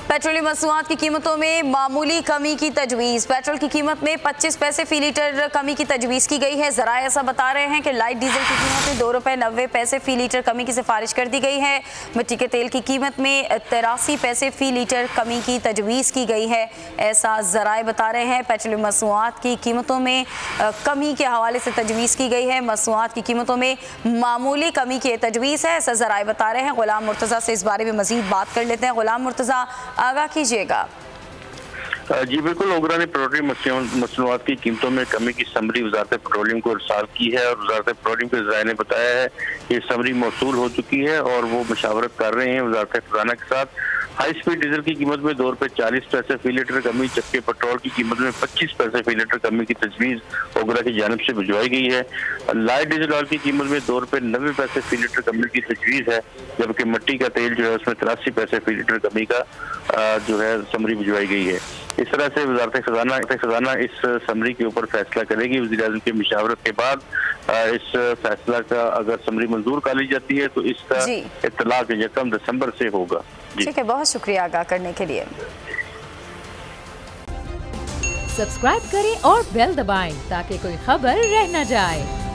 Petroleum मसनूआत की कीमतों में मामूली कमी की तजवीज़। पेट्रोल की कीमत में 25 पैसे फी लीटर कमी की तजवीज़ की गई है। ज़राए ऐसा बता रहे हैं कि लाइट डीजल की कीमत में 2 रुपये 90 पैसे फी लीटर कमी की सिफारिश कर दी गई है। मिट्टी के तेल की कीमत में 83 पैसे फी लीटर कमी की तजवीज़ की गई है, ऐसा ज़राए बता रहे हैं। पेट्रोलियम मसनूआत की कीमतों में कमी के हवाले से तजवीज़ की गई है। मसनूआत की कीमतों में मामूली कमी की तजवीज़ है, ऐसा ज़राए बता रहे हैं। गुलाम मुर्तज़ा से इस बारे में मज़ीद बात कर लेते हैं। गुलाम मुर्तज़ा, आगाह कीजिएगा। जी बिल्कुल, ओगरा ने पेट्रोलियम मसनूआत की कीमतों में कमी की समरी वजारत पेट्रोलियम को इरसाल की है और वजारत पेट्रोलियम के ज़राए ने बताया है कि समरी मौसूल हो चुकी है और वो मशावरत कर रहे हैं वजारत खजाना के साथ। हाई स्पीड डीजल की कीमत में 2 रुपये 40 पैसे फी लीटर कमी, जबकि पेट्रोल की कीमत में 25 पैसे फी लीटर कमी की तजवीज़ ओगरा की जानिब से भिजवाई गई है। लाइट डीजल ऑयल की कीमत में 2 रुपये 90 पैसे फी लीटर कमी की तजवीज़ है, जबकि मिट्टी का तेल जो है उसमें 83 पैसे फी लीटर कमी का जो है समरी भिजवाई गई है। इस तरह से वजारत खजाना इस समरी के ऊपर फैसला करेगी। वज़ीर-ए-आज़म की मशावरत के बाद इस फैसला का अगर समरी मंजूर कर ली जाती है तो इसका इत्तलाक 1 दिसंबर से होगा। ठीक है, बहुत शुक्रिया आगाह करने के लिए। सब्सक्राइब करें और बेल दबाएं ताकि कोई खबर रह न जाए।